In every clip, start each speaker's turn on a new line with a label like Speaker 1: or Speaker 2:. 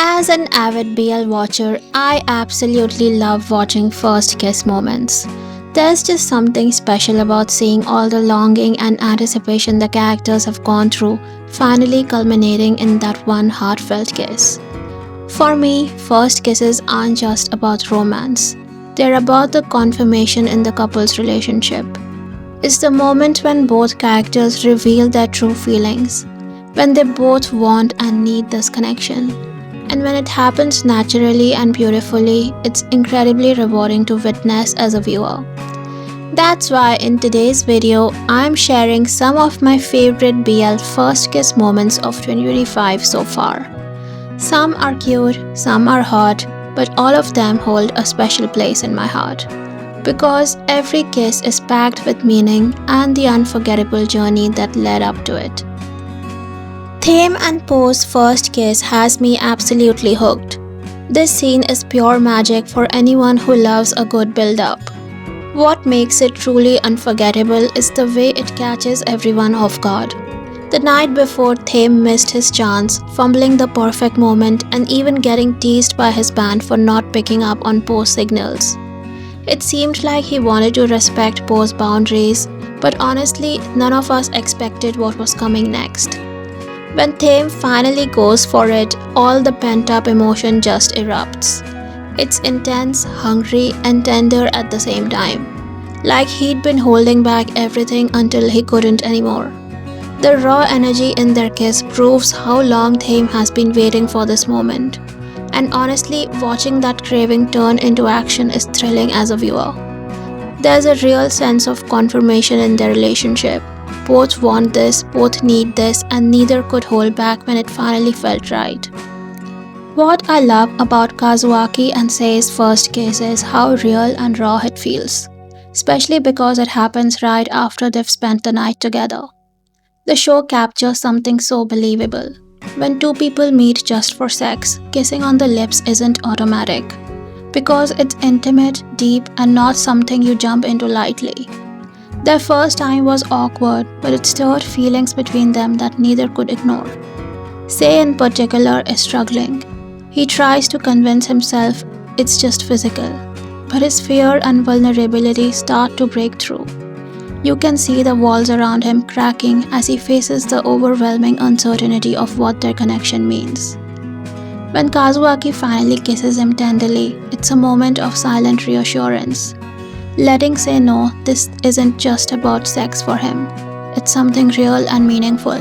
Speaker 1: As an avid BL watcher, I absolutely love watching first kiss moments. There's just something special about seeing all the longing and anticipation the characters have gone through, finally culminating in that one heartfelt kiss. For me, first kisses aren't just about romance. They're about the confirmation in the couple's relationship. It's the moment when both characters reveal their true feelings, when they both want and need this connection. And when it happens naturally and beautifully, it's incredibly rewarding to witness as a viewer. That's why in today's video, I'm sharing some of my favorite BL first kiss moments of 2025 so far. Some are cute, some are hot, but all of them hold a special place in my heart. Because every kiss is packed with meaning and the unforgettable journey that led up to it. Theme and Poe's first kiss has me absolutely hooked. This scene is pure magic for anyone who loves a good build-up. What makes it truly unforgettable is the way it catches everyone off guard. The night before, Theme missed his chance, fumbling the perfect moment and even getting teased by his band for not picking up on Poe's signals. It seemed like he wanted to respect Poe's boundaries, but honestly, none of us expected what was coming next. When Theme finally goes for it, all the pent-up emotion just erupts. It's intense, hungry, and tender at the same time. Like he'd been holding back everything until he couldn't anymore. The raw energy in their kiss proves how long Theme has been waiting for this moment. And honestly, watching that craving turn into action is thrilling as a viewer. There's a real sense of confirmation in their relationship. Both want this, both need this, and neither could hold back when it finally felt right. What I love about Kazuaki and Sei's first kiss is how real and raw it feels, especially because it happens right after they've spent the night together. The show captures something so believable. When two people meet just for sex, kissing on the lips isn't automatic, because it's intimate, deep, and not something you jump into lightly. Their first time was awkward, but it stirred feelings between them that neither could ignore. Sei in particular is struggling. He tries to convince himself it's just physical, but his fear and vulnerability start to break through. You can see the walls around him cracking as he faces the overwhelming uncertainty of what their connection means. When Kazuaki finally kisses him tenderly, it's a moment of silent reassurance. Letting Sei know this isn't just about sex for him, it's something real and meaningful.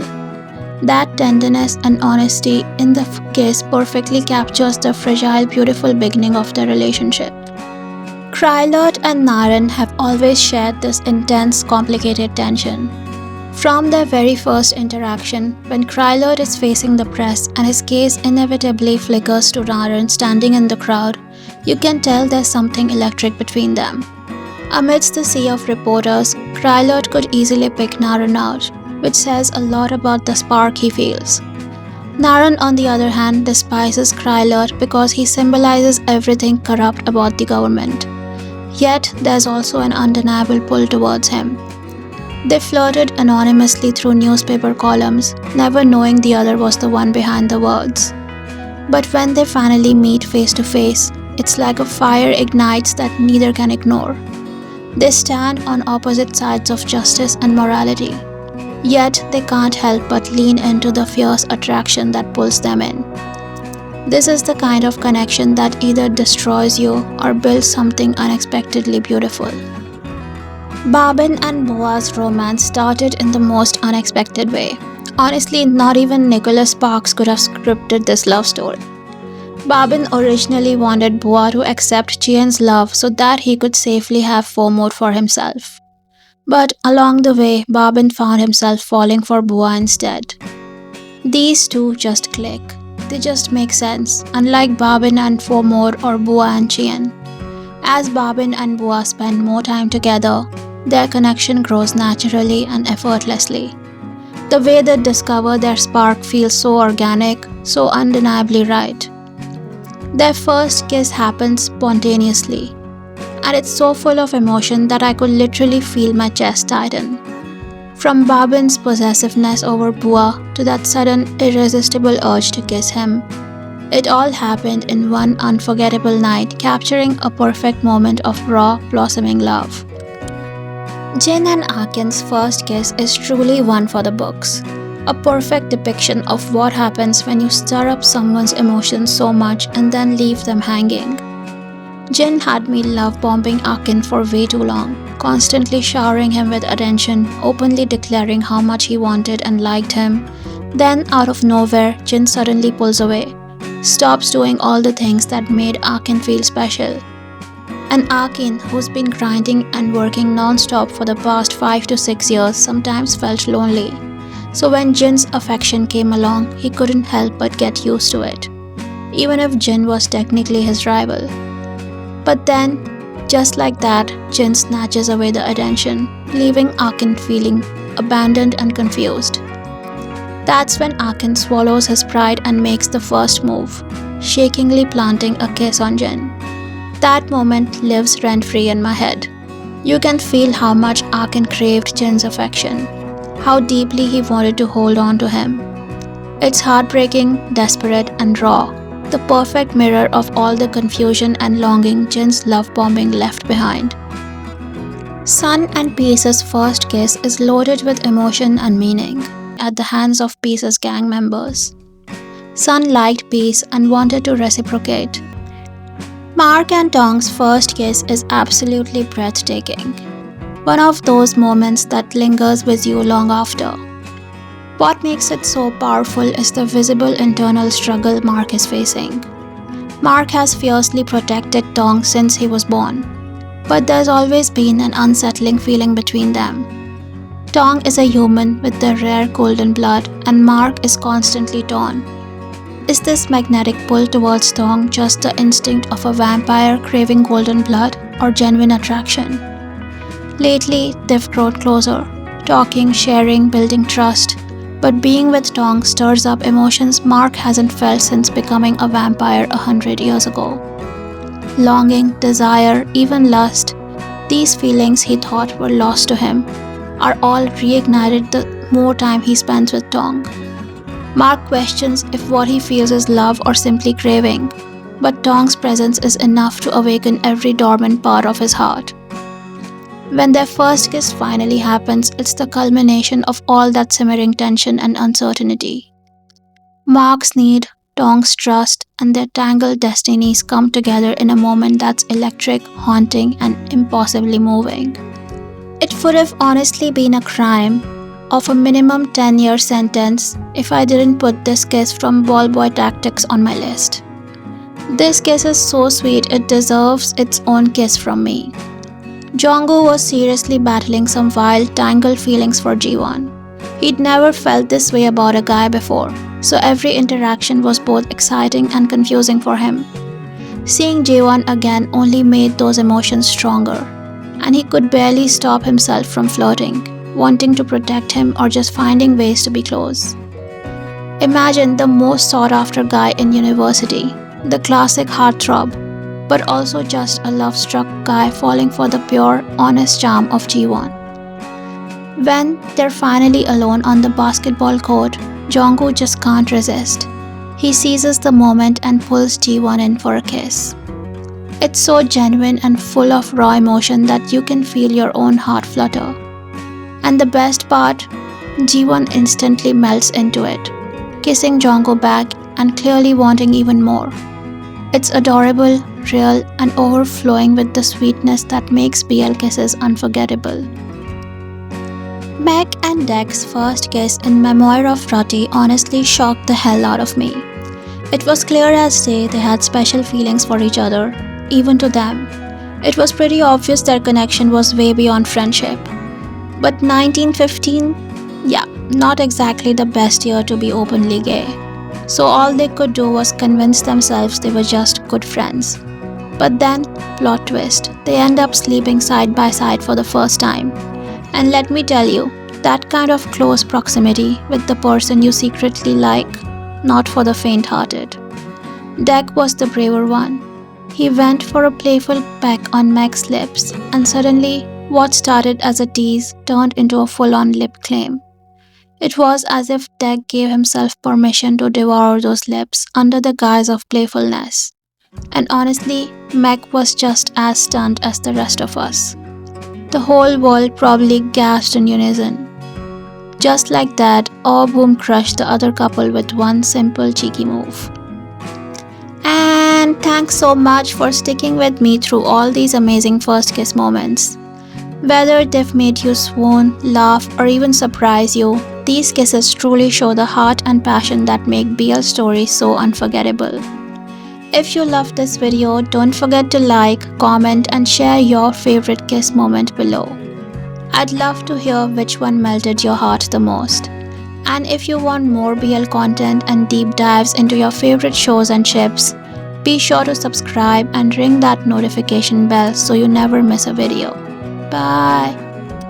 Speaker 1: That tenderness and honesty in the kiss perfectly captures the fragile, beautiful beginning of their relationship. Krylert and Naren have always shared this intense, complicated tension. From their very first interaction, when Krylert is facing the press and his gaze inevitably flickers to Naren standing in the crowd, you can tell there's something electric between them. Amidst the sea of reporters, Krylert could easily pick Naren out, which says a lot about the spark he feels. Naren, on the other hand, despises Krylert because he symbolizes everything corrupt about the government. Yet, there's also an undeniable pull towards him. They flirted anonymously through newspaper columns, never knowing the other was the one behind the words. But when they finally meet face to face, it's like a fire ignites that neither can ignore. They stand on opposite sides of justice and morality, yet they can't help but lean into the fierce attraction that pulls them in. This is the kind of connection that either destroys you or builds something unexpectedly beautiful. Babin and Boa's romance started in the most unexpected way. Honestly, not even Nicholas Sparks could have scripted this love story. Babin originally wanted Boa to accept Chien's love so that he could safely have Fomor for himself. But along the way, Babin found himself falling for Boa instead. These two just click. They just make sense, unlike Babin and Fomor or Boa and Chien. As Babin and Boa spend more time together, their connection grows naturally and effortlessly. The way they discover their spark feels so organic, so undeniably right. Their first kiss happens spontaneously, and it's so full of emotion that I could literally feel my chest tighten. From Babin's possessiveness over Bua to that sudden irresistible urge to kiss him, It all happened in one unforgettable night, capturing a perfect moment of raw, blossoming love. Jin and Akin's first kiss is truly one for the books. A perfect depiction of what happens when you stir up someone's emotions so much and then leave them hanging. Jin had me love bombing Akin for way too long, constantly showering him with attention, openly declaring how much he wanted and liked him. Then, out of nowhere, Jin suddenly pulls away, stops doing all the things that made Akin feel special. And Akin, who's been grinding and working non-stop for the past 5 to 6 years, sometimes felt lonely. So when Jin's affection came along, he couldn't help but get used to it, even if Jin was technically his rival. But then, just like that, Jin snatches away the attention, leaving Akin feeling abandoned and confused. That's when Akin swallows his pride and makes the first move, shakingly planting a kiss on Jin. That moment lives rent-free in my head. You can feel how much Akin craved Jin's affection, how deeply he wanted to hold on to him. It's heartbreaking, desperate, and raw, the perfect mirror of all the confusion and longing Jin's love bombing left behind. Sun and Peace's first kiss is loaded with emotion and meaning at the hands of Peace's gang members. Sun liked Peace and wanted to reciprocate. Mark and Tong's first kiss is absolutely breathtaking. One of those moments that lingers with you long after. What makes it so powerful is the visible internal struggle Mark is facing. Mark has fiercely protected Tong since he was born, but there's always been an unsettling feeling between them. Tong is a human with the rare golden blood, and Mark is constantly torn. Is this magnetic pull towards Tong just the instinct of a vampire craving golden blood, or genuine attraction? Lately, they've grown closer, talking, sharing, building trust. But being with Tong stirs up emotions Mark hasn't felt since becoming a vampire 100 years ago. Longing, desire, even lust, these feelings he thought were lost to him, are all reignited the more time he spends with Tong. Mark questions if what he feels is love or simply craving, but Tong's presence is enough to awaken every dormant part of his heart. When their first kiss finally happens, it's the culmination of all that simmering tension and uncertainty. Mark's need, Tong's trust, and their tangled destinies come together in a moment that's electric, haunting, and impossibly moving. It would have honestly been a crime of a minimum 10-year sentence if I didn't put this kiss from Ball Boy Tactics on my list. This kiss is so sweet it deserves its own kiss from me. Jongwoo was seriously battling some wild, tangled feelings for Ji-won. He'd never felt this way about a guy before, so every interaction was both exciting and confusing for him. Seeing Ji-won again only made those emotions stronger, and he could barely stop himself from flirting, wanting to protect him or just finding ways to be close. Imagine the most sought-after guy in university, the classic heartthrob, but also just a love-struck guy falling for the pure, honest charm of Ji-won. When they're finally alone on the basketball court, Jongwoo just can't resist. He seizes the moment and pulls Ji-won in for a kiss. It's so genuine and full of raw emotion that you can feel your own heart flutter. And the best part, Ji-won instantly melts into it, kissing Jongwoo back and clearly wanting even more. It's adorable, real, and overflowing with the sweetness that makes BL kisses unforgettable. Meg and Dek's first kiss in Memoir of Rati honestly shocked the hell out of me. It was clear as day they had special feelings for each other, even to them. It was pretty obvious their connection was way beyond friendship. But 1915? Yeah, not exactly the best year to be openly gay. So all they could do was convince themselves they were just good friends. But then, plot twist, they end up sleeping side by side for the first time. And let me tell you, that kind of close proximity with the person you secretly like, not for the faint-hearted. Dek was the braver one. He went for a playful peck on Meg's lips, and suddenly, what started as a tease turned into a full-on lip claim. It was as if Deck gave himself permission to devour those lips under the guise of playfulness. And honestly, Meg was just as stunned as the rest of us. The whole world probably gasped in unison. Just like that, Boom crushed the other couple with one simple cheeky move. And thanks so much for sticking with me through all these amazing first kiss moments. Whether they've made you swoon, laugh, or even surprise you, these kisses truly show the heart and passion that make BL stories so unforgettable. If you loved this video, don't forget to like, comment, and share your favorite kiss moment below. I'd love to hear which one melted your heart the most. And if you want more BL content and deep dives into your favorite shows and ships, be sure to subscribe and ring that notification bell so you never miss a video. Bye!